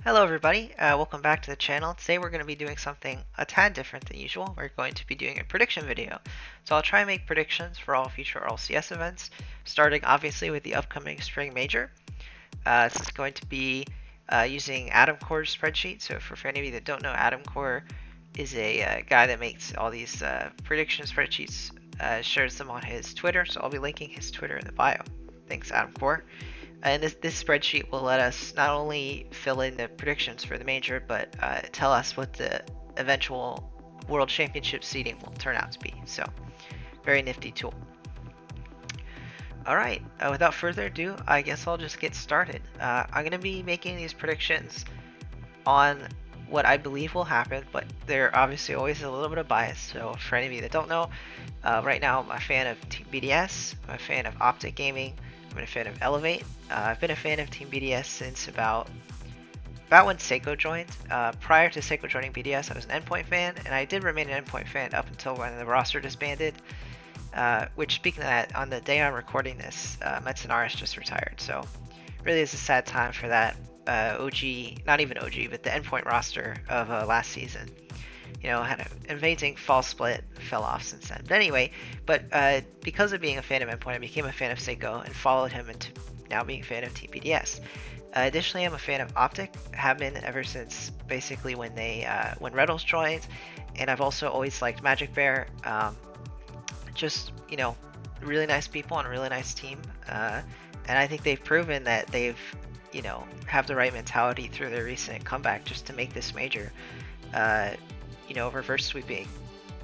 Hello everybody, welcome back to the channel. Today we're going to be doing something a tad different than usual. We're going to be doing a prediction video. So I'll try and make predictions for all future RLCS events, starting obviously with the upcoming Spring Major. This is going to be using Adam Core's spreadsheet. So for any of you that don't know, Adam Core is a guy that makes all these prediction spreadsheets, shares them on his Twitter. So I'll be linking his Twitter in the bio. Thanks, Adam Core. And this spreadsheet will let us not only fill in the predictions for the major, but tell us what the eventual World Championship seeding will turn out to be. So, very nifty tool. Alright, without further ado, I guess I'll just get started. I'm going to be making these predictions on what I believe will happen, but they're obviously always a little bit of bias. So, for any of you that don't know, right now I'm a fan of Team BDS, I'm a fan of Optic Gaming, I've been a fan of Elevate. I've been a fan of Team BDS since about when Seiko joined. Prior to Seiko joining BDS, I was an Endpoint fan, and I did remain an Endpoint fan up until when the roster disbanded. Which, speaking of that, on the day I'm recording this, Metsunaris just retired. So, really, is a sad time for that OG, not even OG, but the Endpoint roster of last season. You know, had an amazing fall split, fell off since then. But anyway, because of being a fan of Endpoint, I became a fan of Seiko and followed him into now being a fan of TPDS. Additionally, I'm a fan of Optic, have been ever since basically when when Reynolds joined, and I've also always liked Magic Bear. Just, you know, really nice people on a really nice team, and I think they've proven that they've, you know, have the right mentality through their recent comeback just to make this major. You know, reverse sweeping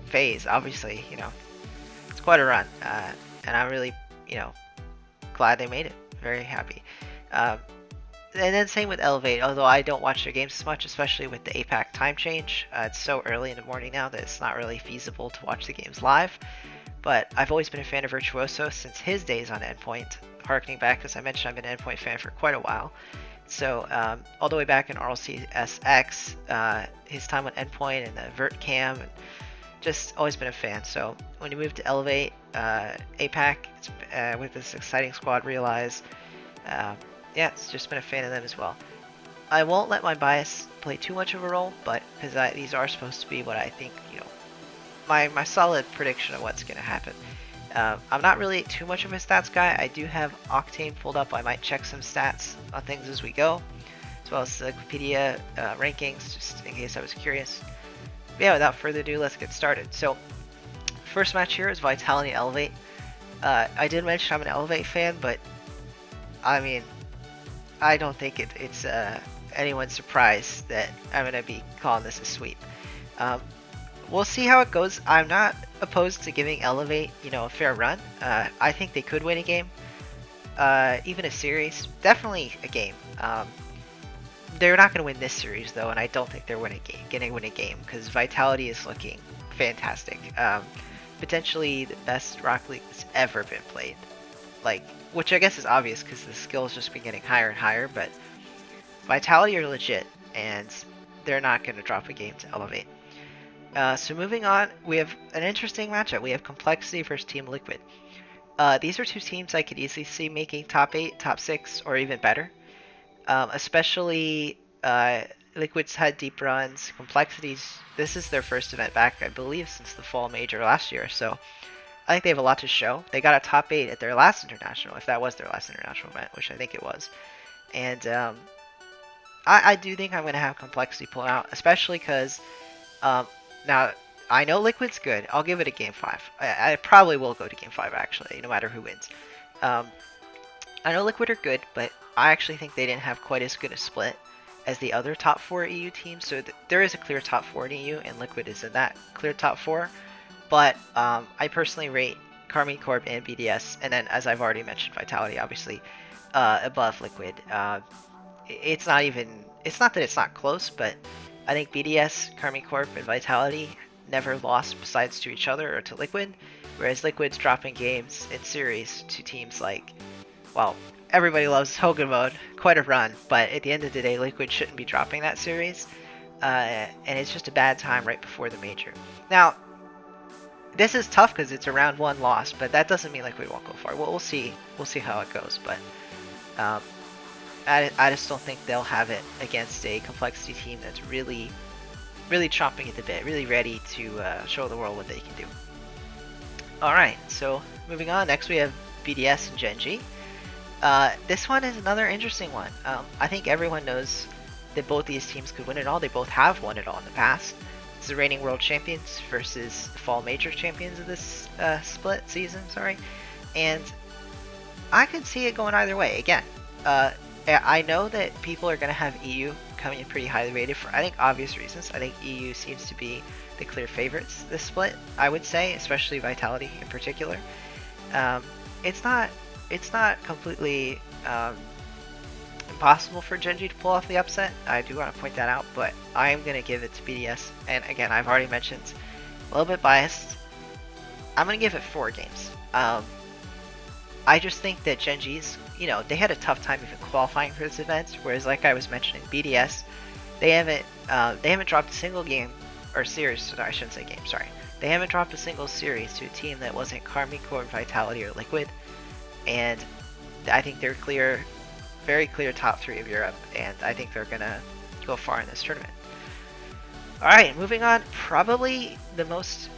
phase, obviously, you know, it's quite a run, and I'm really, you know, glad they made it. Very happy. And then same with Elevate, although I don't watch their games as much, especially with the APAC time change. It's so early in the morning now that it's not really feasible to watch the games live. But I've always been a fan of Virtuoso since his days on Endpoint, harkening back, as I mentioned, I've been an Endpoint fan for quite a while. So all the way back in RLCS, his time on Endpoint and the Vert Cam, and just always been a fan. So when he moved to Elevate, APAC, with this exciting squad, Realize, yeah, it's just been a fan of them as well. I won't let my bias play too much of a role, but because these are supposed to be what I think, you know, my solid prediction of what's going to happen. I'm not really too much of a stats guy. I do have Octane pulled up. I might check some stats on things as we go, as well as the Wikipedia rankings, just in case I was curious. But yeah, without further ado, let's get started. So, first match here is Vitality Elevate. I did mention I'm an Elevate fan, but I mean, I don't think it's anyone's surprise that I'm going to be calling this a sweep. We'll see how it goes. I'm not opposed to giving Elevate, you know, a fair run. I think they could win a game, even a series. Definitely a game. They're not going to win this series though, and I don't think they're going to win a game because Vitality is looking fantastic. Potentially the best Rocket League that's ever been played. Like, which I guess is obvious because the skills just been getting higher and higher. But Vitality are legit, and they're not going to drop a game to Elevate. So moving on, we have an interesting matchup. We have Complexity versus Team Liquid. These are two teams I could easily see making top 8, top 6, or even better. Especially Liquid's had deep runs. Complexity's, this is their first event back, I believe, since the fall major last year. So I think they have a lot to show. They got a top 8 at their last international, if that was their last international event, which I think it was. And I do think I'm going to have Complexity pull out, especially because now, I know Liquid's good. I'll give it a Game 5. I probably will go to Game 5, actually, no matter who wins. I know Liquid are good, but I actually think they didn't have quite as good a split as the other top 4 EU teams. So there is a clear top 4 in EU, and Liquid is in that clear top 4. But I personally rate Karmine Corp and BDS, and then, as I've already mentioned, Vitality, obviously, above Liquid. It's not that it's not close, but I think BDS, Karmine Corp, and Vitality never lost besides to each other or to Liquid, whereas Liquid's dropping games in series to teams like, well, everybody loves Hogan Mode, quite a run, but at the end of the day, Liquid shouldn't be dropping that series, and it's just a bad time right before the major. Now, this is tough because it's a round 1 loss, but that doesn't mean Liquid won't go far. We'll see how it goes, but I just don't think they'll have it against a complexity team that's really chomping at the bit, really ready to show the world what they can do. Alright, so moving on, next we have BDS and Gen.G. This one is another interesting one. I think everyone knows that both these teams could win it all. They both have won it all in the past. It's the reigning world champions versus the fall major champions of this split season, and I could see it going either way. Again, I know that people are going to have EU coming in pretty highly rated for, I think, obvious reasons. I think EU seems to be the clear favorites this split, I would say, especially Vitality in particular. It's not completely impossible for Gen.G to pull off the upset. I do want to point that out, but I am going to give it to BDS. And again, I've already mentioned, a little bit biased. I'm going to give it 4 games. I just think that Gen.G's, they had a tough time even qualifying for this event, whereas like I was mentioning, BDS, they haven't dropped a single game, or series, sorry, I shouldn't say game, sorry. They haven't dropped a single series to a team that wasn't Karmine Corp, Vitality, or Liquid, and I think they're very clear top 3 of Europe, and I think they're gonna go far in this tournament. Alright, moving on, probably the most,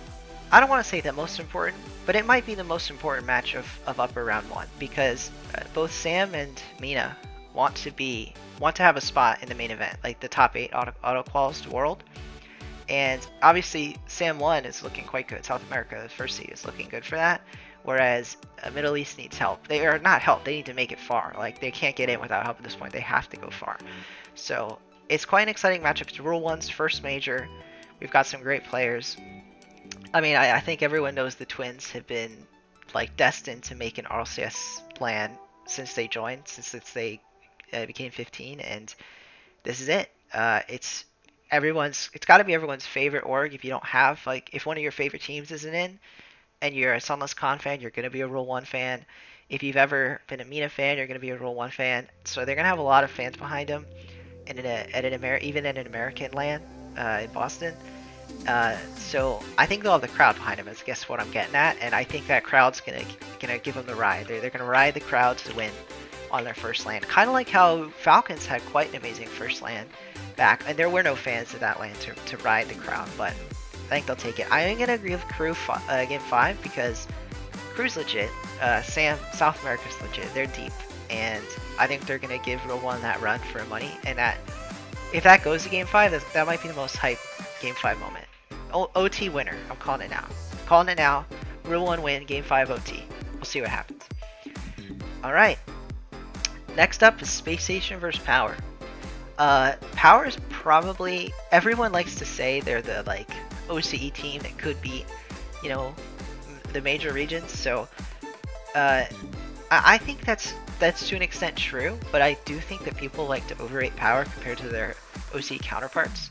I don't want to say the most important, but it might be the most important match of upper round 1, because both Sam and Mina want to have a spot in the main event, like the top 8 auto quals to world. And obviously Sam 1 is looking quite good. South America, the first seed, is looking good for that. Whereas Middle East needs help. They are not help, they need to make it far. Like, they can't get in without help at this point. They have to go far. So it's quite an exciting matchup. It's Rule 1's first major. We've got some great players. I mean, I think everyone knows the Twins have been like destined to make an RLCS LAN since they joined, since they became 15, and this is it. It's got to be everyone's favorite org. If you don't have, like, if one of your favorite teams isn't in, and you're a Sunless Con fan, you're going to be a Rule 1 fan. If you've ever been a Mina fan, you're going to be a Rule 1 fan. So they're going to have a lot of fans behind them, and even in an American LAN in Boston. So I think they'll have the crowd behind them, is guess what I'm getting at, and I think that crowd's gonna give them the ride. They're gonna ride the crowd to win on their first LAN, kind of like how Falcons had quite an amazing first LAN back, and there were no fans at that LAN to ride the crowd, but I think they'll take it. I am gonna agree with Crew game 5 because Crew's legit, Sam, South America's legit, they're deep, and I think they're gonna give Rule 1 that run for money, and that if that goes to game 5, that might be the most hype game 5 moment. OT winner. I'm calling it now. Rule 1 win, game 5 OT. We'll see what happens. Alright. Next up is Space Station versus Power. Power is probably, everyone likes to say they're the like OCE team that could beat, the major regions. So I think that's to an extent true, but I do think that people like to overrate Power compared to their OCE counterparts.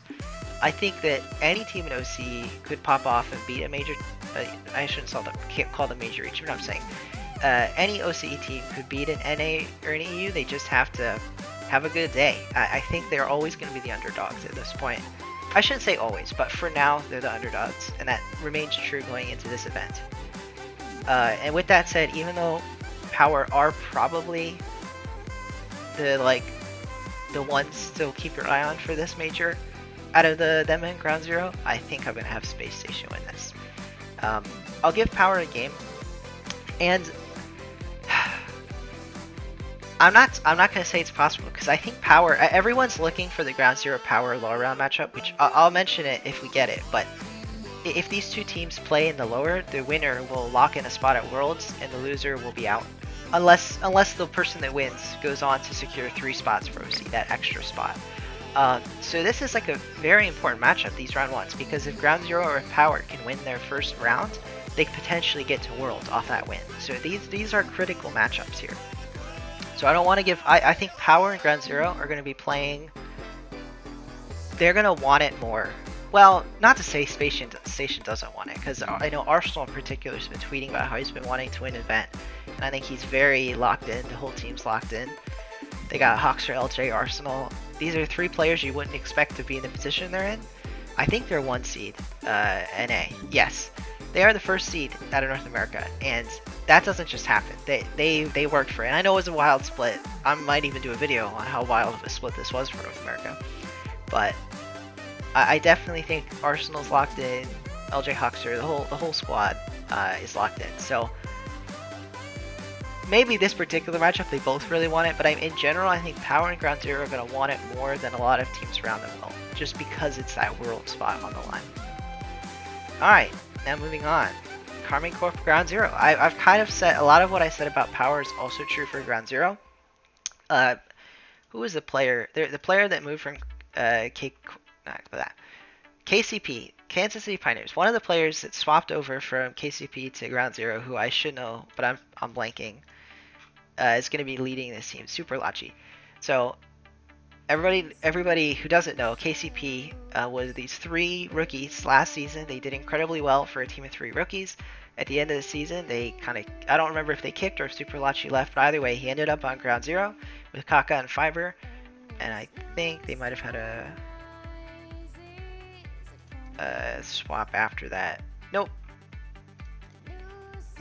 I think that any team in OCE could pop off and beat a major, I shouldn't call them major region, but I'm saying any OCE team could beat an NA or an EU, they just have to have a good day. I think they're always going to be the underdogs at this point. I shouldn't say always, but for now, they're the underdogs, and that remains true going into this event. And with that said, even though Power are probably the ones to keep your eye on for this major, out of them and Ground Zero, I think I'm going to have Space Station win this. I'll give Power a game, and I'm not going to say it's possible, because I think Power, everyone's looking for the Ground Zero Power lower round matchup, which I'll mention it if we get it, but if these two teams play in the lower, the winner will lock in a spot at Worlds, and the loser will be out. Unless the person that wins goes on to secure 3 spots for OC, that extra spot. So this is like a very important matchup, these round 1s, because if Ground Zero or Power can win their first round, they could potentially get to Worlds off that win. So these are critical matchups here. So I don't want to give, I think Power and Ground Zero are going to be playing, they're going to want it more. Well, not to say Station doesn't want it, because I know Arsenal in particular has been tweeting about how he's been wanting to win an event, and I think he's very locked in, the whole team's locked in. They got Hawksor, LJ, Arsenal. These are 3 players you wouldn't expect to be in the position they're in. I think they're 1 seed, NA. Yes, They are the first seed out of North America, and that doesn't just happen. They worked for it. And I know it was a wild split. I might even do a video on how wild of a split this was for North America. But I definitely think Arsenal's locked in. LJ Huxter, the whole squad is locked in. So maybe this particular matchup they both really want it, but in general I think Power and Ground Zero are going to want it more than a lot of teams around them will, just because it's that world spot on the line. Alright, now moving on. Karmine Corp Ground Zero. I've kind of said a lot of what I said about Power is also true for Ground Zero. Who was the player? The player that moved from KCP, Kansas City Pioneers. One of the players that swapped over from KCP to Ground Zero, who I should know, but I'm blanking, is going to be leading this team. Super Lachi. So everybody who doesn't know, KCP was these 3 rookies last season. They did incredibly well for a team of 3 rookies. At the end of the season, they kind of, I don't remember if they kicked or if Super Lachi left, but either way, he ended up on Ground Zero with Kaka and Fiber. And I think they might have had a swap after that. Nope.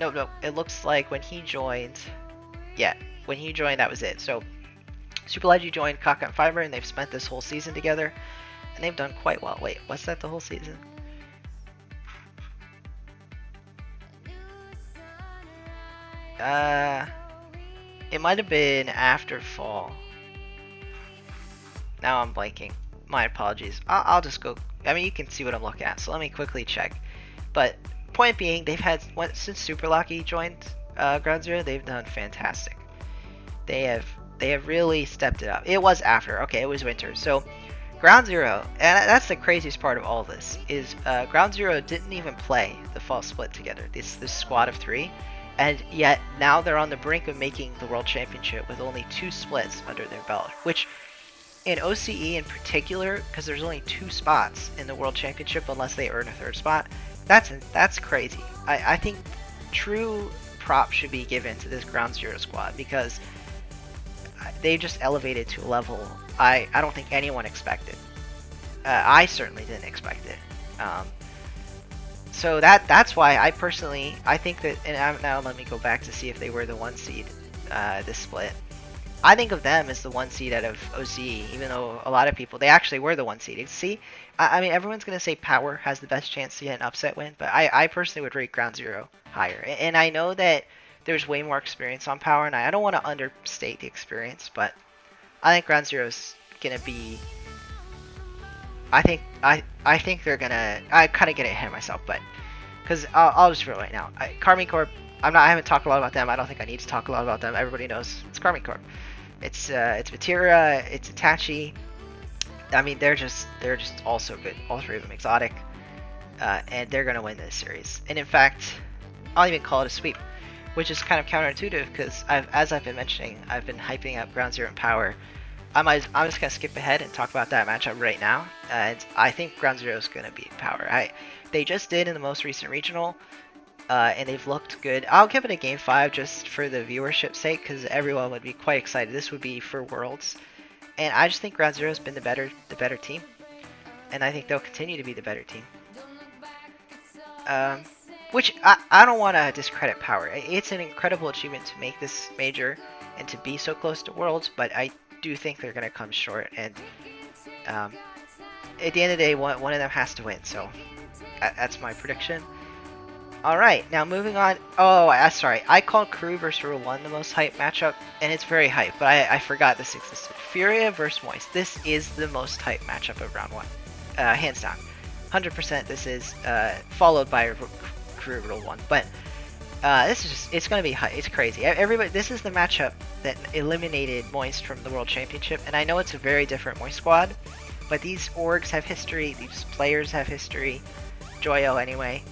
Nope. It looks like when he joined, when he joined, that was it. So Super Leggy joined Kaka and Fiber, and they've spent this whole season together, and they've done quite well. Wait, was that the whole season? It might have been after fall. Now I'm blanking. My apologies. I'll just go. I mean, you can see what I'm looking at, so let me quickly check. But point being, they've had since Super Lucky joined Ground Zero, they've done fantastic. They have really stepped it up. It was after. Okay, it was winter. So Ground Zero, and that's the craziest part of all this, is Ground Zero didn't even play the fall split together. This squad of 3, and yet now they're on the brink of making the World Championship with only 2 splits under their belt, which in OCE in particular, because there's only 2 spots in the World Championship unless they earn a 3rd spot, that's crazy. I think true props should be given to this Ground Zero squad, because they just elevated to a level I don't think anyone expected. I certainly didn't expect it. So that's why I think that, and now let me go back to see if they were the 1 seed this split. I think of them as the 1 seed out of OCE, even though a lot of people, they actually were the 1 seed. See, I mean, everyone's going to say Power has the best chance to get an upset win, but I personally would rate Ground Zero higher. And I know that there's way more experience on Power, and I don't want to understate the experience, but I think Ground Zero's going to be, I think they're going to, I kind of get ahead of myself, but, because I'll just real right now. Karmine Corp, I haven't talked a lot about them. I don't think I need to talk a lot about them. Everybody knows it's Karmine Corp. It's Materia, it's Itachi. I mean, they're just all so good. All 3 of them exotic, and they're gonna win this series. And in fact, I'll even call it a sweep, which is kind of counterintuitive because as I've been mentioning, I've been hyping up Ground Zero and Power. I'm just gonna skip ahead and talk about that matchup right now. And I think Ground Zero is gonna beat Power. They just did in the most recent regional. And they've looked good. I'll give it a game 5 just for the viewership's sake, because everyone would be quite excited. This would be for Worlds, and I just think Ground Zero has been the better team, and I think they'll continue to be the better team. Which I don't want to discredit Power. It's an incredible achievement to make this major and to be so close to Worlds, but I do think they're going to come short. And at the end of the day, one of them has to win. So that's my prediction. Alright, now moving on. Oh, sorry. I called Crew versus Rule 1 the most hype matchup, and it's very hype, but I forgot this existed. Furia versus Moist. This is the most hype matchup of round 1. Hands down. 100% this is, followed by Crew Rule 1. But this is just, it's going to be hype. It's crazy. Everybody, this is the matchup that eliminated Moist from the World Championship, and I know it's a very different Moist squad, but these orgs have history, these players have history. Joyo anyway.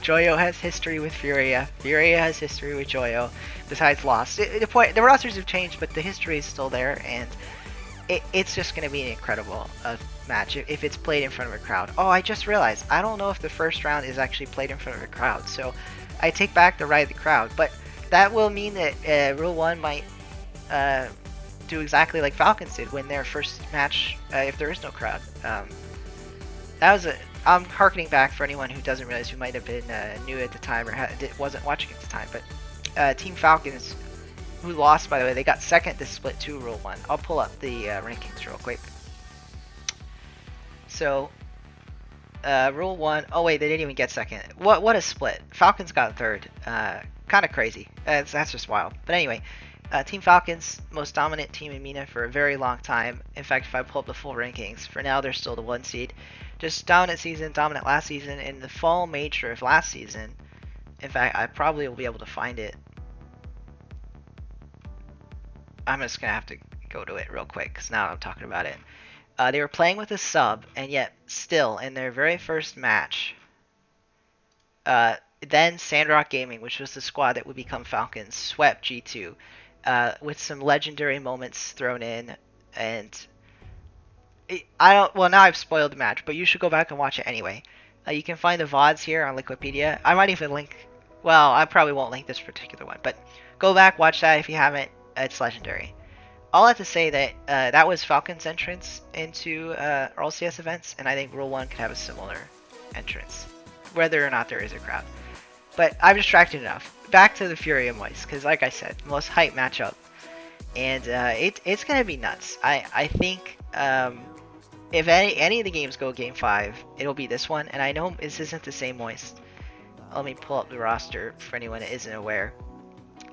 Joyo has history with Furia. Furia has history with Joyo. Besides Lost. The rosters have changed, but the history is still there, and it's just going to be an incredible match if it's played in front of a crowd. Oh, I just realized, I don't know if the first round is actually played in front of a crowd, so I take back the right of the crowd, but that will mean that Rule 1 might do exactly like Falcons did win their first match if there is no crowd. I'm harkening back for anyone who doesn't realize, who might have been new at the time or wasn't watching at the time. But Team Falcons, who lost, by the way, they got second to Split 2 Rule 1. I'll pull up the rankings real quick. So, Rule 1, oh wait, they didn't even get second. What a split. Falcons got third. Kind of crazy. That's just wild. But anyway, Team Falcons, most dominant team in MENA for a very long time. In fact, if I pull up the full rankings, for now they're still the 1 seed. Just dominant season, dominant last season, in the fall major of last season. In fact, I probably will be able to find it. I'm just going to have to go to it real quick, because now I'm talking about it. They were playing with a sub, and yet still, in their very first match, then Sandrock Gaming, which was the squad that would become Falcons, swept G2 with some legendary moments thrown in. And well, now I've spoiled the match, but you should go back and watch it anyway. You can find the VODs here on Liquipedia. I might even link, well, I probably won't link this particular one, but go back, watch that if you haven't. It's legendary. I'll have to say that that was Falcon's entrance into RLCS events, and I think Rule 1 could have a similar entrance, whether or not there is a crowd. But I've distracted enough. Back to the Fury and Moist, because like I said, most hype matchup. And it's going to be nuts. I think if any of the games go Game 5, it'll be this one. And I know this isn't the same Moist. Let me pull up the roster for anyone that isn't aware.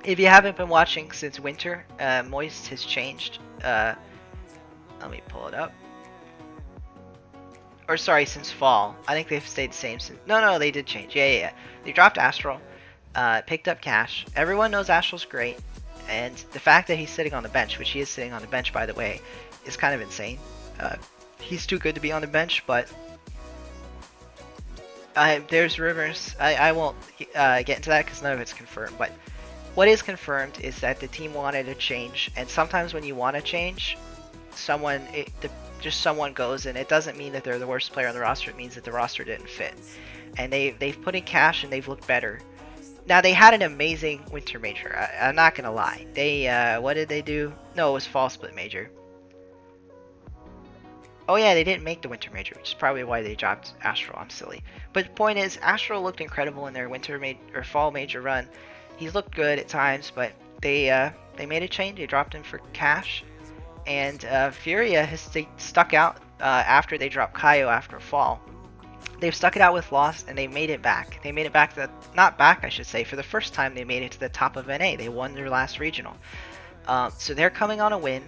If you haven't been watching since winter, Moist has changed. Let me pull it up. Or sorry, since fall. I think they've stayed the same since. No, they did change. Yeah. They dropped Astral, picked up Cash. Everyone knows Astral's great, and the fact that he's sitting on the bench, which he is sitting on the bench by the way, is kind of insane. He's too good to be on the bench, but there's rumors. I won't get into that because none of it's confirmed, but what is confirmed is that the team wanted a change, and sometimes when you want to change, someone goes, and it doesn't mean that they're the worst player on the roster. It means that the roster didn't fit, and they've put in Cash and they've looked better. Now they had an amazing winter major. I'm not gonna lie. They what did they do? No, it was fall split major. Oh yeah, they didn't make the winter major, which is probably why they dropped Astral. I'm silly. But the point is, Astral looked incredible in their fall major run. He's looked good at times, but they made a change. They dropped him for Cash, and Furia has stuck out after they dropped Kaio after fall. They've stuck it out with Lost, and they made it back. They made it back not back, I should say. For the first time, they made it to the top of NA. They won their last regional. So they're coming on a win.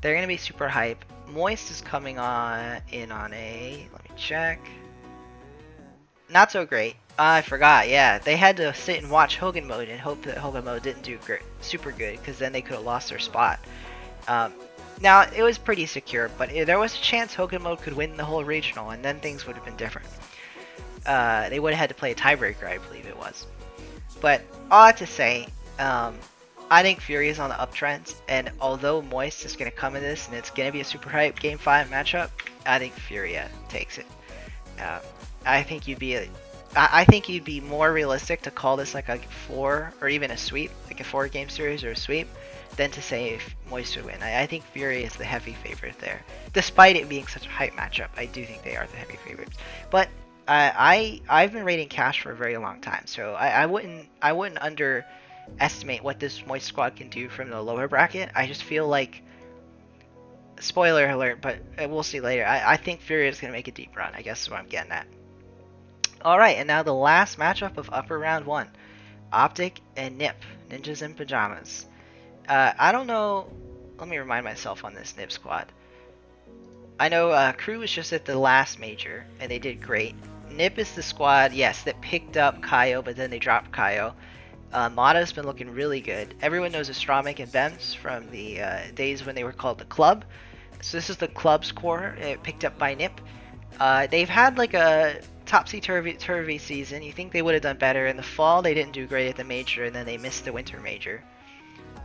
They're going to be super hype. Moist is coming in on a, let me check. Not so great. I forgot, yeah. They had to sit and watch Hogan Mode and hope that Hogan Mode didn't do super good, because then they could have lost their spot. Now, it was pretty secure, but there was a chance Hogan Mode could win the whole regional, and then things would have been different. They would have had to play a tiebreaker, I believe it was. But all I have to say, I think Fury is on the uptrend, and although Moist is going to come in this, and it's going to be a super hype Game 5 matchup, I think Furia takes it. I think you'd be more realistic to call this like a 4 or even a sweep, like a 4-game series or a sweep, than to say if Moist would win. I think Fury is the heavy favorite there. Despite it being such a hype matchup, I do think they are the heavy favorites. But I've been rating Cash for a very long time, so I wouldn't underestimate what this Moist squad can do from the lower bracket. I just feel like, spoiler alert, but we'll see later. I think Fury is going to make a deep run, I guess is what I'm getting at. Alright, and now the last matchup of Upper Round 1. Optic and Nip, Ninjas in Pajamas. I don't know, let me remind myself on this Nip squad. I know Crew was just at the last major, and they did great. Nip is the squad, yes, that picked up Kaio, but then they dropped Kaio. Mata's been looking really good. Everyone knows Astramic and Bems from the days when they were called the Club. So this is the Club's core, picked up by Nip. They've had like a topsy-turvy season. You think they would have done better. In the fall, they didn't do great at the major, and then they missed the winter major.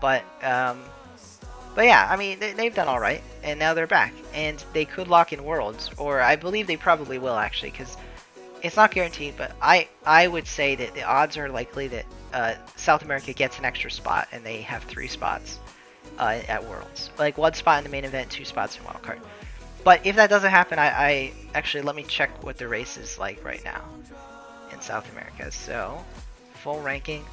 But yeah, I mean, they've done alright, and now they're back. And they could lock in Worlds, or I believe they probably will, actually, because it's not guaranteed, but I would say that the odds are likely that South America gets an extra spot, and they have 3 spots at Worlds. Like 1 spot in the main event, 2 spots in Wildcard. But if that doesn't happen, I actually, let me check what the race is like right now in South America. So, full ranking.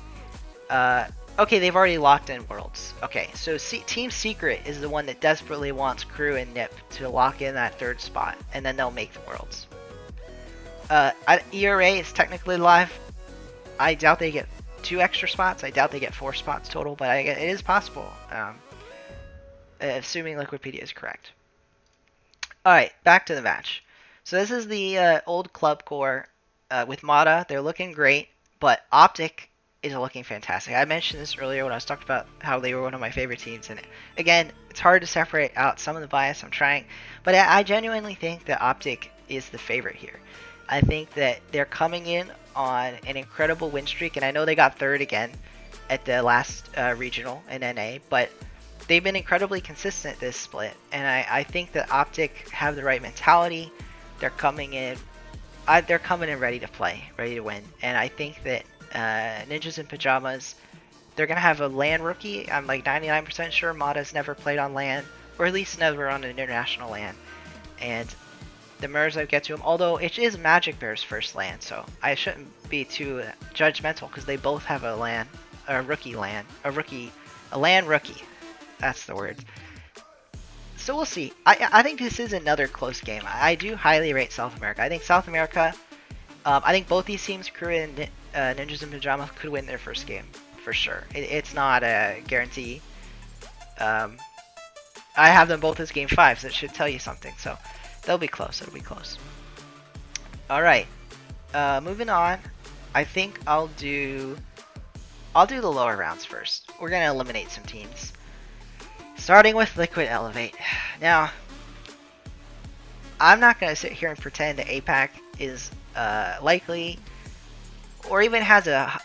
Uh, okay, they've already locked in Worlds. Okay, so Team Secret is the one that desperately wants Crew and Nip to lock in that third spot, and then they'll make the Worlds. ERA is technically live. I doubt they get 2 extra spots. I doubt they get 4 spots total, but it is possible, assuming Liquipedia is correct. Alright, back to the match. So this is the old club core with Mata. They're looking great, but Optic is looking fantastic. I mentioned this earlier when I was talking about how they were one of my favorite teams, and again, it's hard to separate out some of the bias. I'm trying, but I genuinely think that Optic is the favorite here. I think that they're coming in on an incredible win streak, and I know they got third again at the last regional in NA, but they've been incredibly consistent this split, and I think that Optic have the right mentality. They're coming in ready to play, ready to win, and I think that Ninjas in Pajamas, they're gonna have a LAN rookie. I'm like 99% sure Mata's never played on LAN, or at least never on an international LAN, and the Murs I get to him, although it is Magic Bear's first LAN, so I shouldn't be too judgmental because they both have a LAN rookie. That's the word. So we'll see. I think this is another close game. I do highly rate South America. I think South America, I think both these teams, Crew and Ninjas in Pajamas, could win their first game for sure. It's not a guarantee. I have them both as game 5, so it should tell you something. So they'll be close. It'll be close. All right. Moving on. I think I'll do the lower rounds first. We're gonna eliminate some teams. Starting with Liquid Elevate. Now, I'm not going to sit here and pretend that APAC is likely or even has a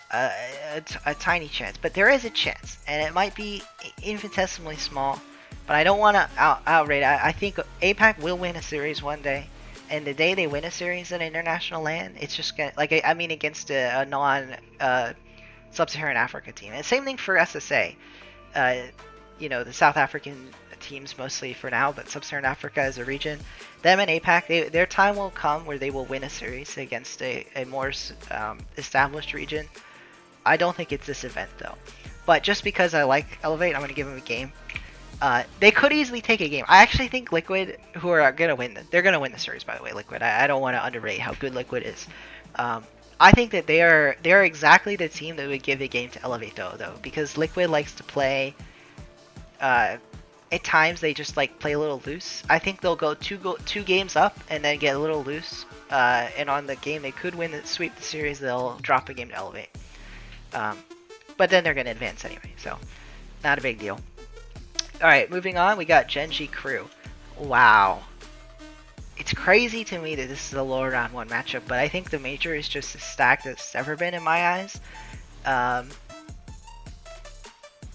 tiny chance, but there is a chance, and it might be infinitesimally small, but I don't want to outrate it. I think APAC will win a series one day, and the day they win a series in international LAN, it's just going to, like, I mean, against a non Sub-Saharan Africa team. And same thing for SSA. You know, the South African teams mostly for now, but Sub-Saharan Africa as a region, them and APAC, their time will come where they will win a series against a more established region. I don't think it's this event though, but just because I like Elevate, I'm going to give them a game. They could easily take a game. I actually think Liquid, who are going to win, they're going to win the series, by the way, Liquid. I don't want to underrate how good Liquid is. I think that they are exactly the team that would give a game to Elevate though, because Liquid likes to play. At times they just like play a little loose. I think they'll go two games up and then get a little loose. And on the game they could sweep the series, they'll drop a game to Elevate. But then they're going to advance anyway, so not a big deal. Alright, moving on, we got Genji Crew. Wow. It's crazy to me that this is a lower round 1 matchup, but I think the major is just as stacked as it's ever been in my eyes.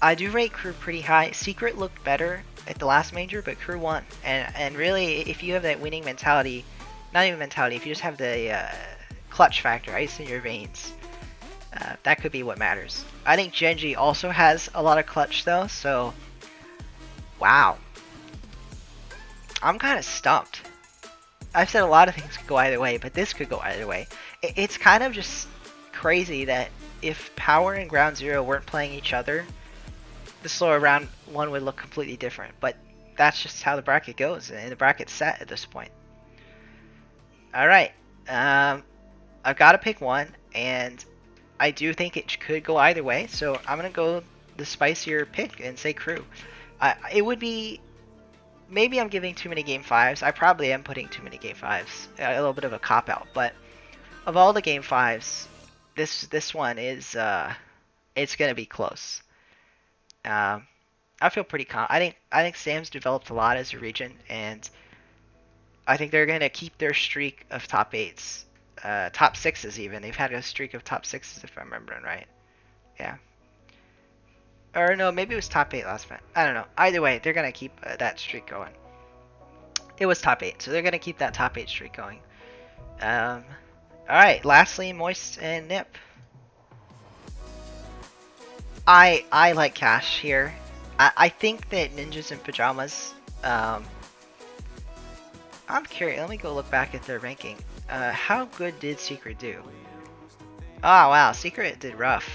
I do rate Crew pretty high. Secret looked better at the last major, but Crew won. And really, if you have that winning mentality, not even mentality, if you just have the clutch factor, ice in your veins, that could be what matters. I think Genji also has a lot of clutch though, so wow. I'm kind of stumped. I've said a lot of things could go either way, but this could go either way. It's kind of just crazy that if Power and Ground Zero weren't playing each other, the slower round 1 would look completely different, but that's just how the bracket goes, and the bracket's set at this point. Alright, I've got to pick one, and I do think it could go either way, so I'm going to go the spicier pick and say Crew. It would be, maybe I'm giving too many game 5s, I probably am putting too many game 5s, a little bit of a cop-out, but of all the game 5s, this one is, it's going to be close. I feel pretty confident. I think Sam's developed a lot as a region, and I think they're going to keep their streak of top 8s, top 6s even. They've had a streak of top 6s if I'm remembering right. Yeah. Or no, maybe it was top 8 last match. I don't know. Either way, they're going to keep that streak going. It was top 8, so they're going to keep that top 8 streak going. Alright, lastly, Moist and Nip. I like Cash here. I think that Ninjas in Pajamas, I'm curious. Let me go look back at their ranking. How good did Secret do? Oh wow, Secret did rough.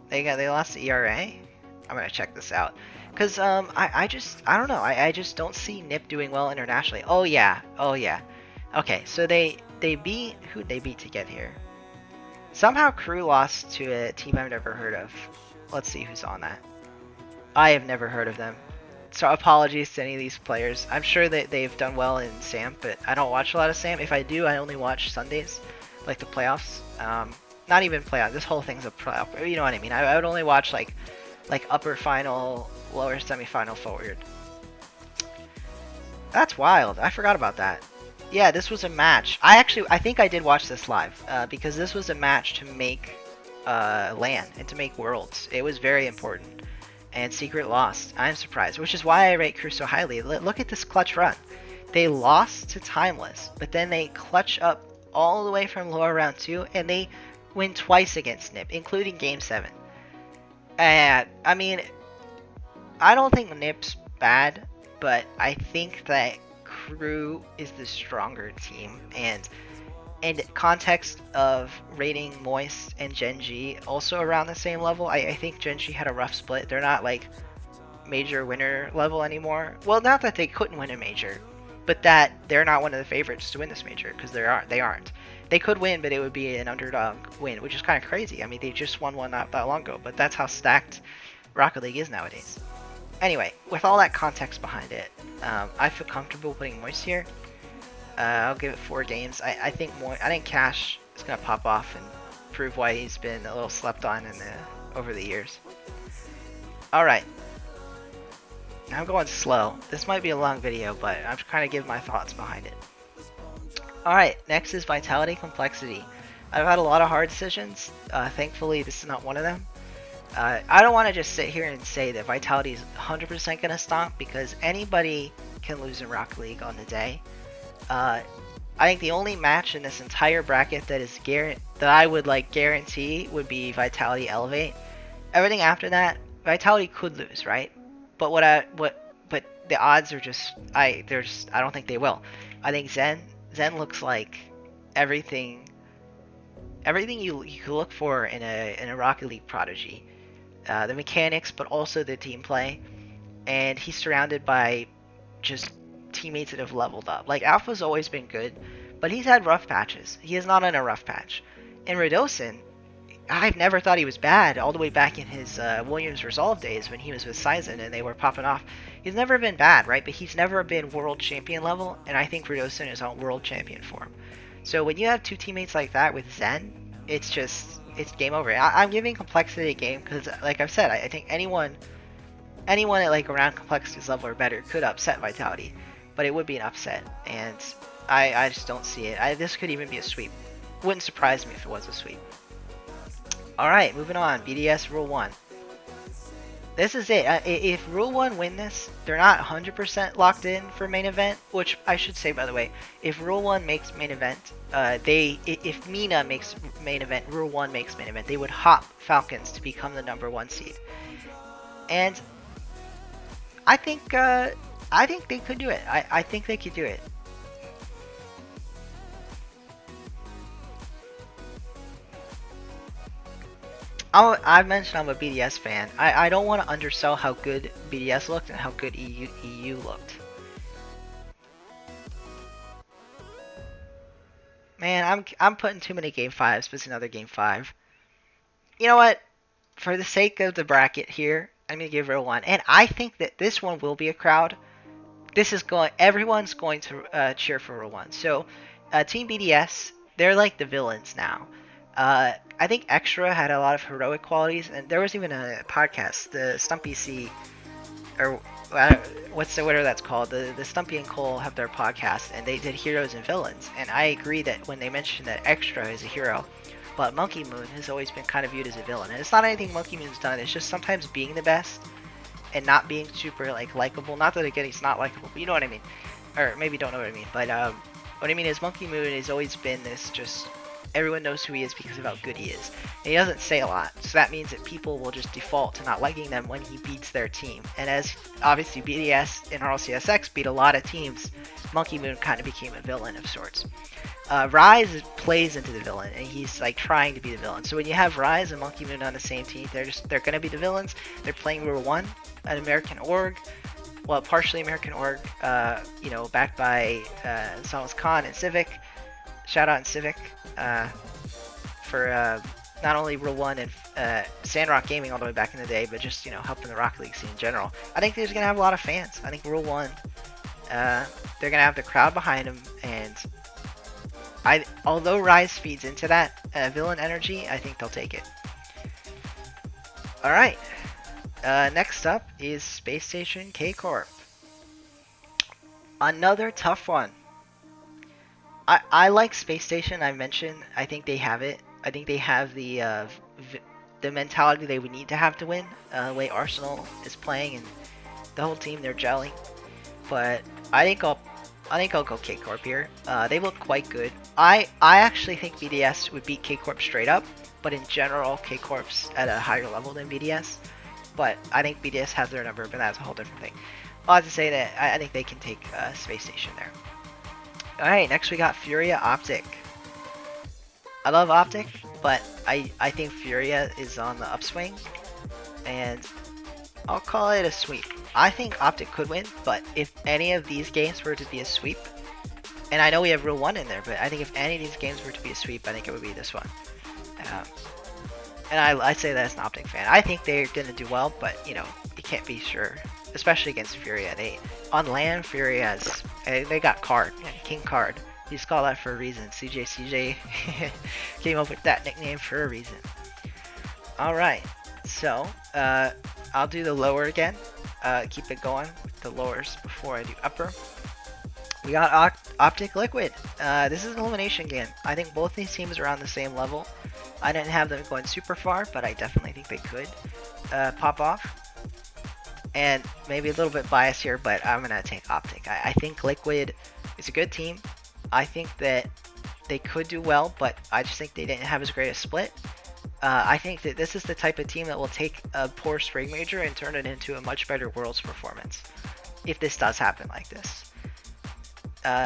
They lost the ERA. I'm gonna check this out. Cause I don't know. I just don't see Nip doing well internationally. Oh yeah. Oh yeah. Okay, so they beat who'd they beat to get here? Somehow Crew lost to a team I've never heard of. Let's see who's on that. I have never heard of them. So apologies to any of these players. I'm sure that they've done well in SAM, but I don't watch a lot of SAM. If I do, I only watch Sundays, like the playoffs. Not even playoffs. This whole thing's a playoff. You know what I mean? I would only watch like upper final, lower semifinal forward. That's wild. I forgot about that. Yeah, this was a match. I think I did watch this live because this was a match to make LAN and to make Worlds. It was very important. And Secret lost. I'm surprised, which is why I rate Crew so highly. Look at this clutch run. They lost to Timeless, but then they clutch up all the way from lower round 2, and they win twice against Nip, including Game 7. And, I mean, I don't think Nip's bad, but I think that Crew is the stronger team, and in context of rating Moist and Gen.G also around the same level, I think Gen.G had a rough split. They're not like major winner level anymore. Well, not that they couldn't win a major, but that they're not one of the favorites to win this major because they aren't. They could win, but it would be an underdog win, which is kind of crazy. I mean, they just won one not that long ago, but that's how stacked Rocket League is nowadays. Anyway, with all that context behind it, I feel comfortable putting Moist here. I'll give it 4 games. I think Cash is gonna pop off and prove why he's been a little slept on over the years. All right, I'm going slow. This might be a long video, but I'm trying to give my thoughts behind it. All right, next is Vitality Complexity. I've had a lot of hard decisions. Thankfully, this is not one of them. I don't want to just sit here and say that Vitality is 100% gonna stomp because anybody can lose in Rocket League on the day. I think the only match in this entire bracket that is that I would like guarantee would be Vitality Elevate. Everything after that, Vitality could lose, right? But but the odds are just I don't think they will. I think Zen looks like everything you could look for in a Rocket League prodigy. The mechanics, but also the team play, and he's surrounded by just teammates that have leveled up. Like Alpha's always been good, but he's had rough patches. He is not in a rough patch. And Radosin, I've never thought he was bad all the way back in his Williams Resolve days when he was with Sizen and they were popping off. He's never been bad, right? But he's never been world champion level, and I think Radosin is on world champion form. So when you have 2 teammates like that with Zen, it's game over. I'm giving Complexity a game because, like I've said, I think anyone at like around Complexity's level or better could upset Vitality. But it would be an upset, and I just don't see it. This could even be a sweep. Wouldn't surprise me if it was a sweep. Alright, moving on. BDS Rule 1. This is it. If Rule 1 win this, they're not 100% locked in for main event, which I should say, by the way, if Rule 1 makes main event, if Mina makes main event, Rule 1 makes main event, they would hop Falcons to become the #1 seed. And I think they could do it. I think they could do it. I've mentioned I'm a BDS fan. I don't want to undersell how good BDS looked and how good EU looked. Man, I'm putting too many game 5s, but it's another game 5. You know what? For the sake of the bracket here, I'm gonna give Rule 1, and I think that this one will be a crowd. Everyone's going to cheer for Rule 1. So, Team BDS, they're like the villains now. I think Extra had a lot of heroic qualities, and there was even a podcast, the Stumpy C, or whatever that's called. The Stumpy and Cole have their podcast, and they did heroes and villains. And I agree that when they mentioned that Extra is a hero, but Monkey Moon has always been kind of viewed as a villain. And it's not anything Monkey Moon's done. It's just sometimes being the best and not being super likable. Not that again he's not likable, but you know what I mean. Or maybe you don't know what I mean. But what I mean is Monkey Moon has always been this just everyone knows who he is because of how good he is. And he doesn't say a lot, so that means that people will just default to not liking them when he beats their team. And as obviously BDS and RLCSX beat a lot of teams, Monkey Moon kind of became a villain of sorts. Rise plays into the villain, and he's like trying to be the villain. So when you have Rise and Monkey Moon on the same team, they're gonna be the villains. They're playing Rule 1, an American org, well, partially American org, you know, backed by Samus Khan and Civic. Shout out in Civic for not only Rule 1 and Sandrock Gaming all the way back in the day, but just, you know, helping the Rocket League scene in general. I think they're gonna have a lot of fans. I think Rule 1, they're gonna have the crowd behind them, and although Rise feeds into that villain energy, I think they'll take it. Alright, next up is Space Station K-Corp. Another tough one. I like Space Station, I mentioned. I think they have it. I think they have the mentality they would need to have to win. The way Arsenal is playing and the whole team, they're gelling. But I think I'll go K-Corp here. They look quite good. I actually think BDS would beat K-Corp straight up, but in general, K-Corp's at a higher level than BDS. But I think BDS has their number, but that's a whole different thing. I'll have to say that I think they can take Space Station there. Alright, next we got Furia Optic. I love Optic, but I think Furia is on the upswing, and I'll call it a sweep. I think Optic could win, but if any of these games were to be a sweep, and I know we have Rule 1 in there, but I think if any of these games were to be a sweep, I think it would be this one. And I say that as an Optic fan. I think they're going to do well, but, you know, you can't be sure. Especially against Furia. On land, Furia's, they got Card. King Card. He's called that for a reason. CJ came up with that nickname for a reason. Alright, so, I'll do the lower again. Keep it going with the lowers before I do upper. We got Optic Liquid. This is an elimination game. I think both these teams are on the same level. I didn't have them going super far, but I definitely think they could pop off. And maybe a little bit biased here, but I'm going to take Optic. I think Liquid is a good team. I think that they could do well, but I just think they didn't have as great a split. I think that this is the type of team that will take a poor Spring Major and turn it into a much better Worlds performance, if this does happen like this.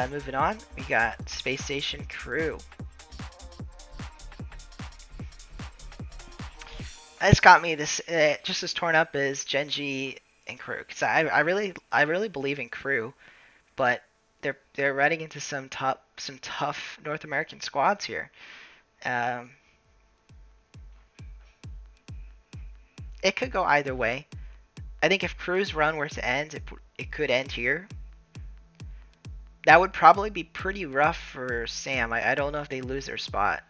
Moving on, we got Space Station Crew. It's got me this just as torn up as Genji and Crew, because I really believe in Crew, but they're running into some tough North American squads here. It could go either way. I think if Crew's run were to end, it could end here. That would probably be pretty rough for Sam. I don't know if they lose their spot.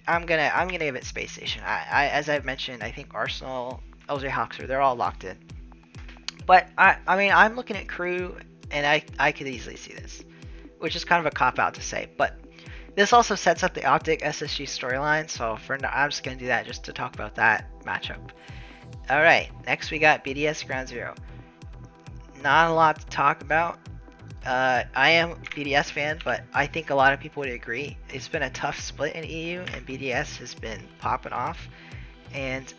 I'm gonna give it Space Station. As I've mentioned, I think Arsenal, LJ Hawkser, they're all locked in. But I mean, I'm looking at Crew, and I could easily see this, which is kind of a cop out to say. But this also sets up the Optic SSG storyline, so I'm just gonna do that just to talk about that matchup. All right, next we got BDS Ground Zero. Not a lot to talk about. I am a BDS fan, but I think a lot of people would agree. It's been a tough split in EU, and BDS has been popping off. And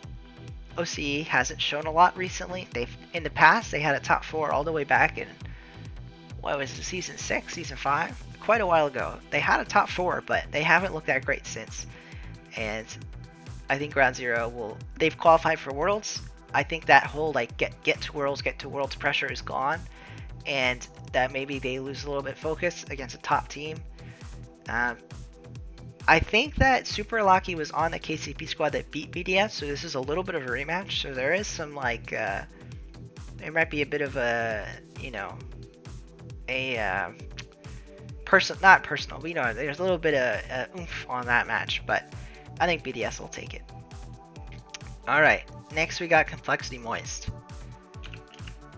OCE hasn't shown a lot recently. In the past, they had a top 4 all the way back in, what was it, season 6, season 5? Quite a while ago. They had a top 4, but they haven't looked that great since. And I think Ground Zero they've qualified for Worlds. I think that whole like get to Worlds pressure is gone, and that maybe they lose a little bit of focus against a top team. I think that Super Lucky was on the KCP squad that beat BDS, so this is a little bit of a rematch. So there is some like there might be a bit of a, you know, a not personal, but you know, there's a little bit of oomph on that match, but I think BDS will take it. Alright, next we got Complexity Moist.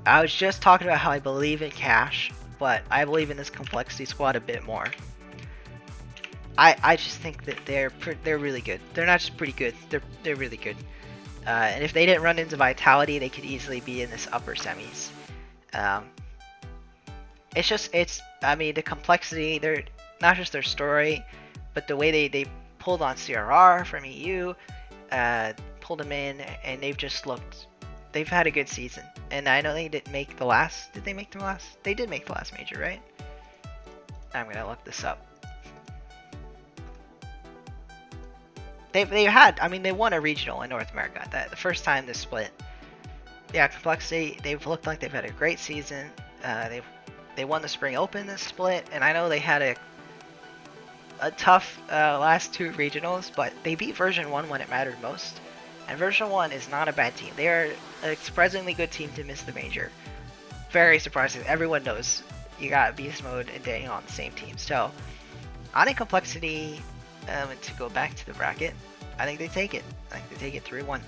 I was just talking about how I believe in Cash, but I believe in this Complexity squad a bit more. I just think that they're really good. They're not just pretty good, they're really good. And if they didn't run into Vitality, they could easily be in this upper semis. I mean, the complexity, they're not just their story, but the way they pulled on CRR from EU, pulled them in, and they've had a good season. And I know they didn't make the last, did they make the last? They did make the last major, right? I'm gonna look this up. I mean, they won a regional in North America. The first time this split. Yeah, complexity. They've looked like they've had a great season. They won the Spring Open this split, and I know they had a tough last two regionals, but they beat version 1 when it mattered most. And version 1 is not a bad team. They are a surprisingly good team to miss the major. Very surprising. Everyone knows you got Beast Mode and Daniel on the same team. So, on a complexity, to go back to the bracket, I think they take it. I think they take it 3-1.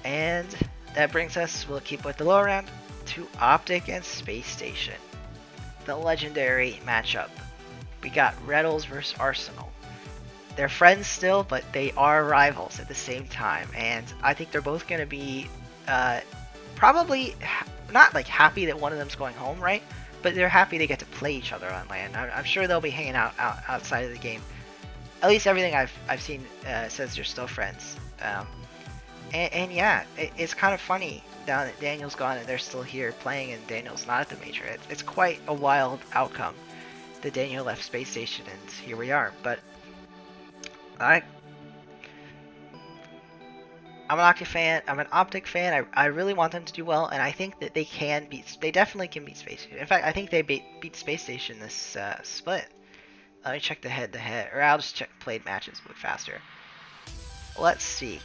And that brings us, we'll keep with the lower round, to Optic and Space Station. The legendary matchup. We got Rebels versus Arsenal. They're friends still, but they are rivals at the same time. And I think they're both going to be probably not like happy that one of them's going home, right? But they're happy they get to play each other on land. I'm sure they'll be hanging out outside of the game. At least everything I've seen says they're still friends. And yeah, it's kind of funny now that Daniel's gone and they're still here playing and Daniel's not at the major. It's quite a wild outcome that Daniel left Space Station and here we are. But I'm an Optic fan. I'm an Optic fan. I really want them to do well, and I think that they definitely can beat Space Station. In fact, I think they beat Space Station this split. Let me check the head-to-head, or I'll just check played matches a bit faster. Let's see.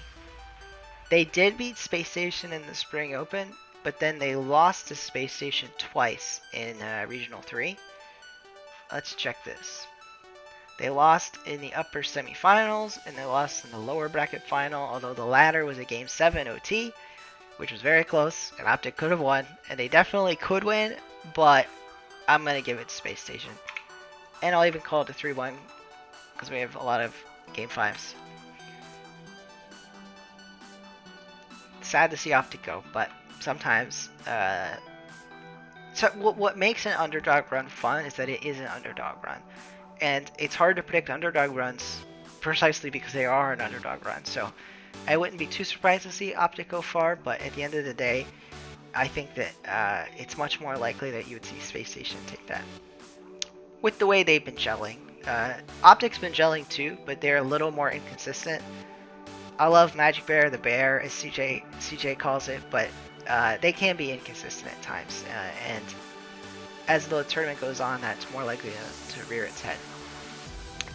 They did beat Space Station in the Spring Open, but then they lost to Space Station twice in Regional 3. Let's check this. They lost in the upper semifinals, and they lost in the lower bracket final, although the latter was a Game 7 OT, which was very close, and Optic could have won, and they definitely could win, but I'm going to give it to Space Station. And I'll even call it a 3-1, because we have a lot of Game 5s. Sad to see Optic go, but sometimes, so what makes an underdog run fun is that it is an underdog run. And it's hard to predict underdog runs precisely because they are an underdog run. So I wouldn't be too surprised to see Optic go far, but at the end of the day, I think that it's much more likely that you would see Space Station take that. With the way they've been gelling. Optic's been gelling too, but they're a little more inconsistent. I love Magic Bear, the bear, as CJ calls it, but they can be inconsistent at times. And as the tournament goes on, that's more likely to rear its head.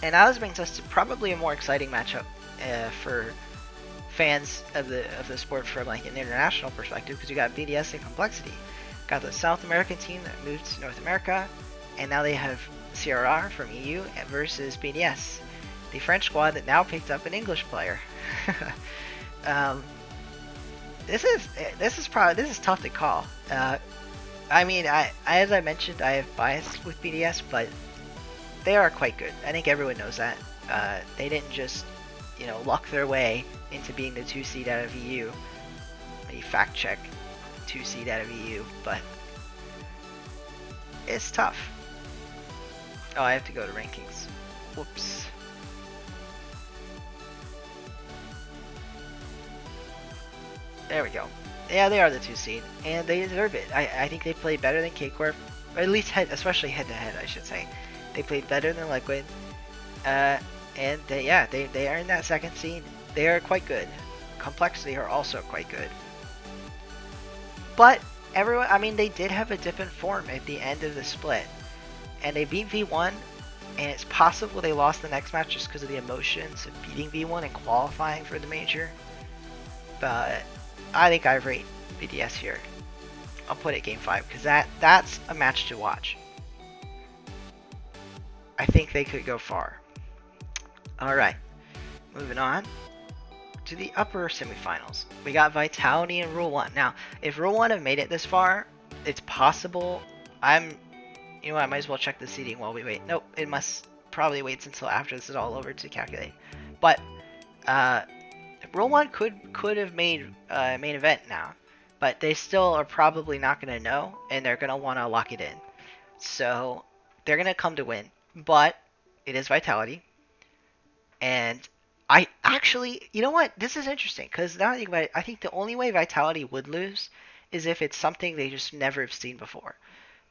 And now this brings us to probably a more exciting matchup for fans of the sport from like an international perspective, because you got BDS and Complexity. Got the South American team that moved to North America, and now they have CRR from EU versus BDS, the French squad that now picked up an English player. This is tough to call. I mean, as I mentioned, I have bias with BDS, but they are quite good. I think everyone knows that. They didn't just, luck their way into being the 2 seed out of EU. Let me fact check 2 seed out of EU, but it's tough. Oh, I have to go to rankings. Whoops. There we go. Yeah, they are the 2 seed, and they deserve it. I think they played better than K-Corp, or at least especially head-to-head, I should say. They played better than Liquid, and they are in that 2nd seed. They are quite good. Complexity are also quite good. But they did have a dip in form at the end of the split, and they beat V1, and it's possible they lost the next match just because of the emotions of beating V1 and qualifying for the major. But I think I rate BDS here. I'll put it Game 5 because that's a match to watch. I think they could go far. Alright, moving on to the upper semifinals. We got Vitality and Rule 1. Now, if Rule 1 have made it this far, it's possible. I might as well check the seeding while we wait. Nope, it must probably wait until after this is all over to calculate. But Rule 1 could have made main event now. but they still are probably not going to know, and they're going to want to lock it in. So they're going to come to win, but it is Vitality. And I actually, you know what? This is interesting because now I think about it, I think the only way Vitality would lose is if it's something they just never have seen before.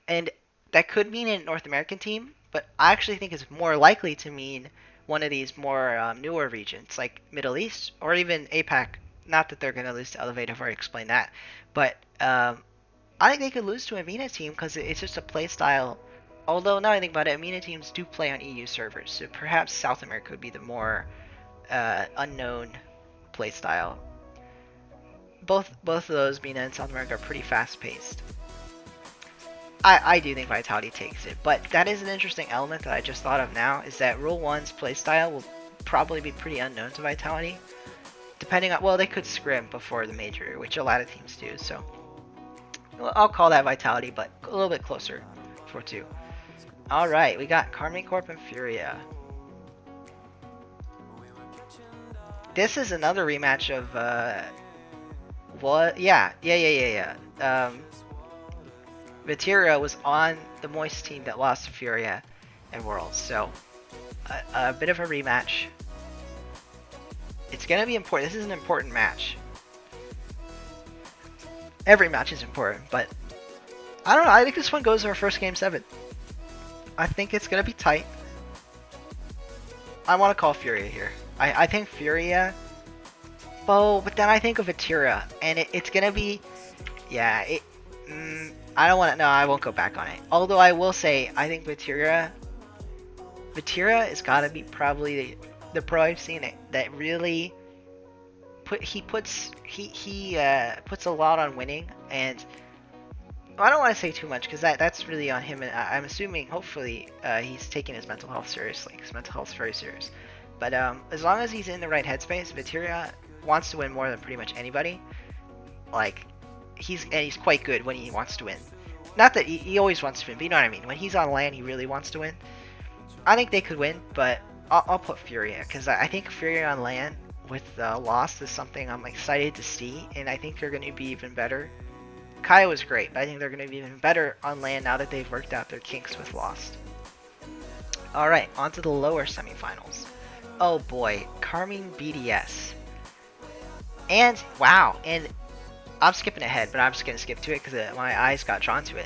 And that could mean a North American team, but I actually think it's more likely to mean one of these more newer regions like Middle East or even APAC. Not that they're going to lose to Elevate, I've already explained that. But I think they could lose to a MENA team because it's just a play style. Although now I think about it, MENA teams do play on EU servers, so perhaps South America would be the more unknown play style. Both of those, MENA and South America, are pretty fast paced. I do think Vitality takes it, but that is an interesting element that I just thought of now, is that Rule 1's playstyle will probably be pretty unknown to Vitality. Depending on, well, they could scrim before the major, which a lot of teams do, so I'll call that Vitality, but a little bit closer for 2. Alright, we got Karmine Corp and Furia. This is another rematch of, what? Yeah. Vatira was on the Moist team that lost to Furia at Worlds, so a bit of a rematch. It's gonna be important. This is an important match. Every match is important, but I don't know. I think this one goes to our first game 7. I think it's gonna be tight. I want to call Furia here. I think Furia. Oh, but then I think of Vatira, and it's gonna be, yeah. I don't want to. No, I won't go back on it. Although I will say, I think Vatira has got to be probably the pro I've seen it that really puts a lot on winning, and I don't want to say too much because that's really on him. And I'm assuming, hopefully, he's taking his mental health seriously because mental health is very serious. But as long as he's in the right headspace, Vatira wants to win more than pretty much anybody. Like. He's quite good when he wants to win. Not that he always wants to win, but you know what I mean. When he's on LAN, he really wants to win. I think they could win, but I'll put Furia because I think Furia on LAN with Lost is something I'm excited to see, and I think they're going to be even better. Kaya was great, but I think they're going to be even better on LAN now that they've worked out their kinks with Lost. All right, on to the lower semifinals. Oh boy, Karmine BDS. And wow, and I'm skipping ahead, but I'm just going to skip to it because my eyes got drawn to it.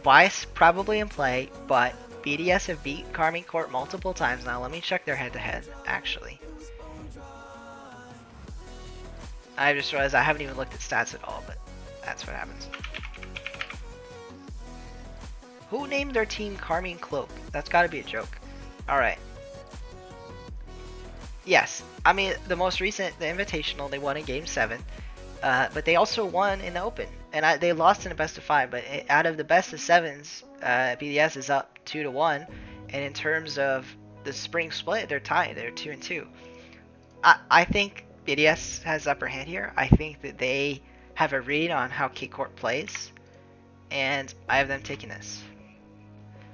Bias probably in play, but BDS have beat Karmine Corp multiple times now. Let me check their head-to-head, actually. I just realized I haven't even looked at stats at all, but that's what happens. Who named their team Karmine Cloak? That's got to be a joke. Alright. Yes, I mean, the most recent, the Invitational, they won in Game 7. But they also won in the Open, and they lost in a best of 5. But out of the best of 7s, BDS is up 2-1, and in terms of the spring split, they're tied. They're 2-2. I think BDS has upper hand here. I think that they have a read on how K-Corp plays, and I have them taking this.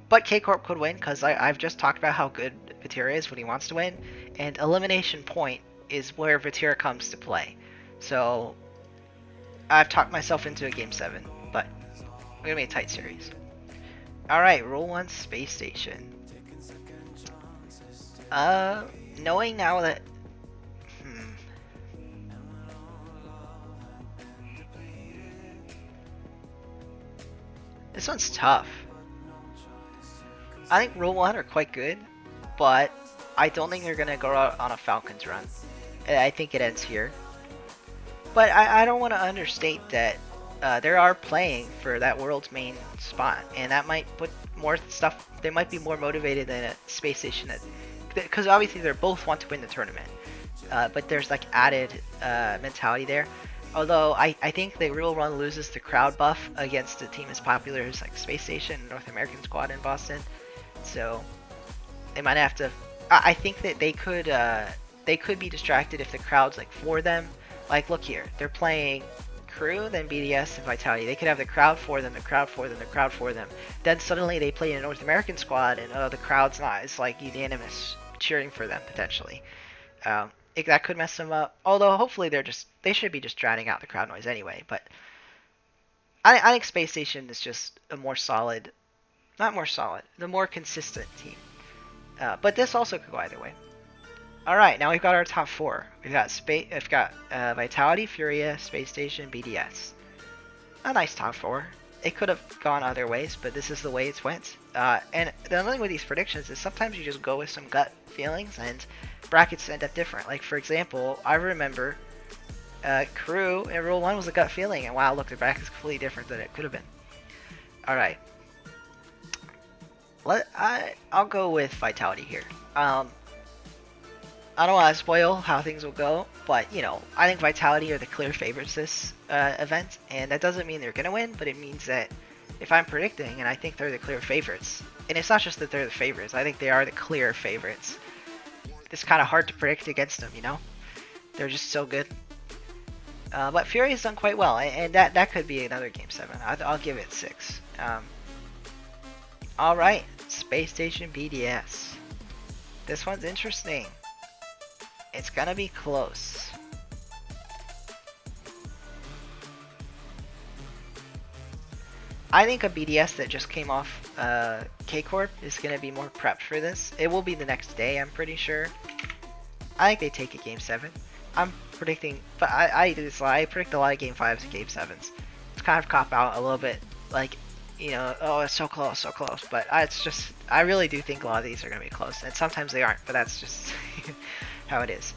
But K-Corp could win because I've just talked about how good Vatira is when he wants to win, and Elimination Point is where Vatira comes to play. So I've talked myself into a Game 7, but it's going to be a tight series. Alright, Rule 1 Space Station. Knowing now that... This one's tough. I think Rule 1 are quite good, but I don't think they're going to go out on a Falcons run. I think it ends here. But I don't want to understate that they are playing for that world's main spot, and that might put more stuff. They might be more motivated than a Space Station, because obviously they both want to win the tournament. But there's like added mentality there. Although I think the Rule 1 loses the crowd buff against a team as popular as like Space Station, North American Squad in Boston, so they might have to. I think that they could be distracted if the crowd's like for them. Like, look here, they're playing Crew, then BDS, and Vitality. They could have the crowd for them, the crowd for them, the crowd for them. Then suddenly they play in a North American Squad, and the crowd's not. It's like unanimous cheering for them, potentially. that could mess them up. Although hopefully they should be just drowning out the crowd noise anyway. But I think Space Station is just a more solid, not more solid, the more consistent team. But this also could go either way. All right, now we've got our top four. We've got Vitality, Furia, Space Station, BDS. A nice top four. It could have gone other ways, but this is the way it's went. And the only thing with these predictions is sometimes you just go with some gut feelings, and brackets end up different. Like for example, I remember Crew in Rule 1 was a gut feeling, and wow, look, the bracket's completely different than it could have been. All right. I'll go with Vitality here. I don't want to spoil how things will go, but you know, I think Vitality are the clear favorites this event, and that doesn't mean they're gonna win, but it means that if I'm predicting, and I think they're the clear favorites, and it's not just that they're the favorites, I think they are the clear favorites. It's kind of hard to predict against them, you know? They're just so good. But Fury has done quite well, and that could be another Game 7. I'll give it 6. Alright, Space Station BDS. This one's interesting. It's gonna be close. I think a BDS that just came off K-Corp is gonna be more prepped for this. It will be the next day, I'm pretty sure. I think they take it Game 7. I'm predicting, but I do this a lot. I predict a lot of Game 5s and Game 7s. It's kind of cop out a little bit, like, you know, oh, it's so close, so close. But I really do think a lot of these are gonna be close, and sometimes they aren't, but that's just how it is.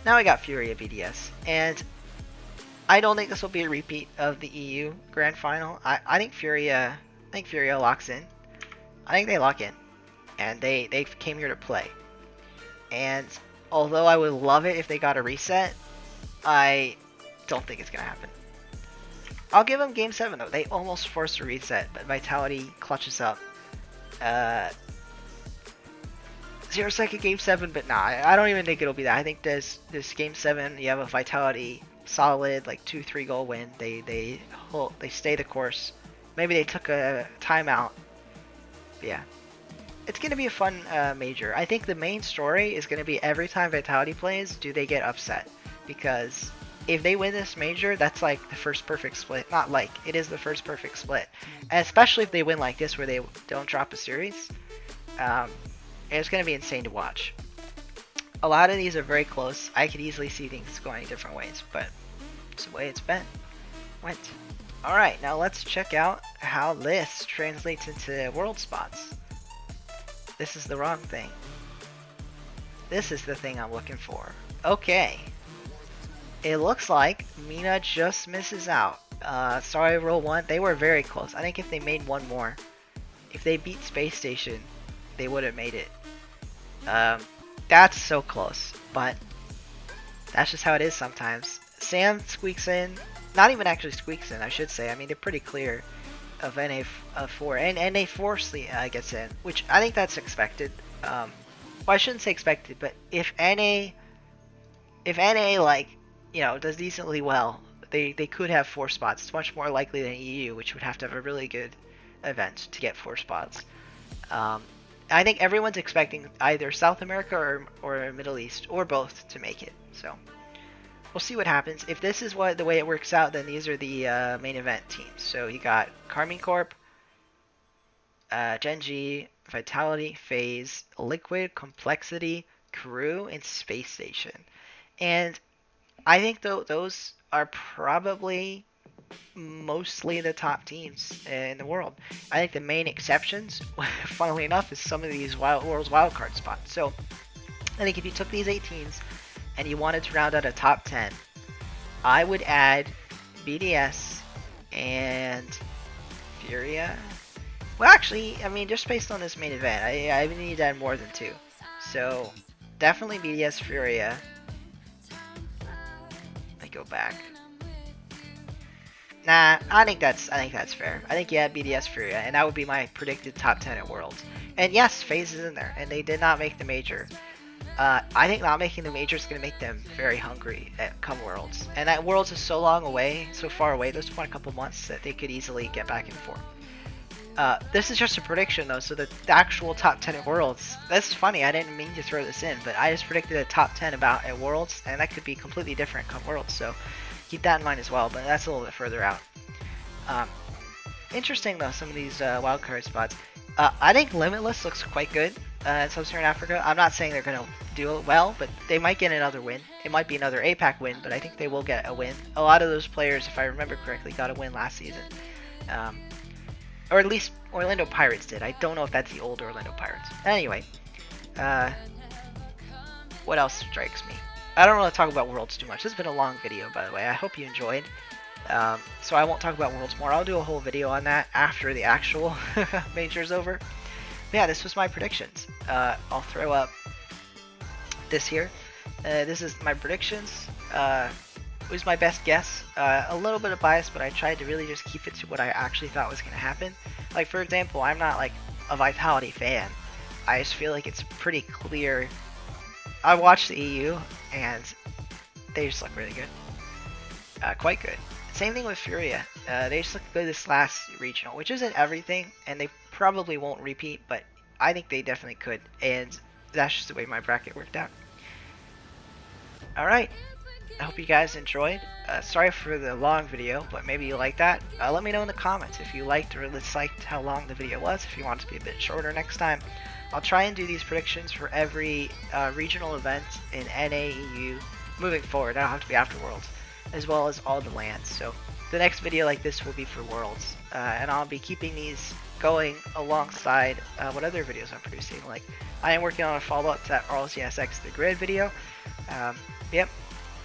Now we got Furia BDS, and I don't think this will be a repeat of the EU Grand Final. I think Furia locks in. I think they lock in, and they came here to play. And although I would love it if they got a reset, I don't think it's gonna happen. I'll give them Game 7 though. They almost forced a reset, but Vitality clutches up. 0-second Game 7, but nah, I don't even think it'll be that. I think this Game 7, you have a Vitality solid, like 2-3 goal win. They stay the course. Maybe they took a timeout. But yeah, it's gonna be a fun major. I think the main story is gonna be every time Vitality plays, do they get upset? Because if they win this major, that's like the first perfect split. Not like, it is the first perfect split. And especially if they win like this, where they don't drop a series. It's going to be insane to watch. A lot of these are very close. I could easily see things going different ways, but it's the way it's went. Alright, now let's check out how this translates into world spots. This is the wrong thing. This is the thing I'm looking for. Okay. It looks like Mina just misses out. Sorry, Roll 1. They were very close. I think if they made one more, if they beat Space Station, they would have made it. That's so close, but that's just how it is sometimes. Sam squeaks in, not even actually squeaks in, I should say. I mean, they're pretty clear of NA4, and NA4 gets in, which I think that's expected. Well, I shouldn't say expected, but if NA like, you know, does decently well, they could have 4 spots. It's much more likely than EU, which would have to have a really good event to get 4 spots. I think everyone's expecting either South America or Middle East, or both, to make it. So we'll see what happens. If this is the way it works out, then these are the main event teams. So you got Carmine Corp, Genji, Vitality, FaZe, Liquid, Complexity, Crew, and Space Station. And I think those are probably mostly the top teams in the world. I think the main exceptions, funnily enough, is some of these world's wildcard spots. So I think if you took these 8 teams and you wanted to round out a top 10, I would add BDS and Furia. Well, actually, I mean, just based on this main event, I need to add more than 2. So definitely BDS, Furia. Let me go back. Nah, I think that's fair. I think, yeah, BDS Furia, and that would be my predicted top 10 at Worlds. And yes, FaZe is in there, and they did not make the major. I think not making the major is going to make them very hungry at come Worlds. And that Worlds is so long away, so far away, there's a couple months that they could easily get back and forth. This is just a prediction though, so the actual top 10 at Worlds. That's funny, I didn't mean to throw this in, but I just predicted a top 10 about at Worlds, and that could be completely different come Worlds, so keep that in mind as well, but that's a little bit further out. Interesting though, some of these wildcard spots. I think Limitless looks quite good in Sub-Saharan Africa. I'm not saying they're going to do it well, but they might get another win. It might be another APAC win, but I think they will get a win. A lot of those players, if I remember correctly, got a win last season. Or at least Orlando Pirates did. I don't know if that's the old Orlando Pirates. Anyway, what else strikes me? I don't want to talk about Worlds too much. This has been a long video, by the way. I hope you enjoyed. So I won't talk about Worlds more. I'll do a whole video on that after the actual major is over. But yeah, this was my predictions. I'll throw up this here. This is my predictions. It was my best guess. A little bit of bias, but I tried to really just keep it to what I actually thought was going to happen. Like, for example, I'm not like a Vitality fan. I just feel like it's pretty clear. I watched the EU, and they just look really good. Quite good. Same thing with Furia. They just look good this last regional, which isn't everything, and they probably won't repeat, but I think they definitely could, and that's just the way my bracket worked out. Alright, I hope you guys enjoyed. Sorry for the long video, but maybe you like that. Let me know in the comments if you liked or disliked how long the video was, if you want it to be a bit shorter next time. I'll try and do these predictions for every regional event in NA, EU, moving forward. I don't have to be after Worlds, as well as all the lands. So the next video like this will be for Worlds, and I'll be keeping these going alongside what other videos I'm producing. Like, I am working on a follow-up to that RLCS The Grid video. Yep,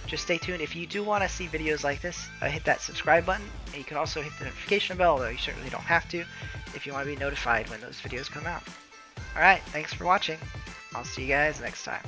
just stay tuned. If you do want to see videos like this, hit that subscribe button, and you can also hit the notification bell, although you certainly don't have to, if you want to be notified when those videos come out. Alright, thanks for watching. I'll see you guys next time.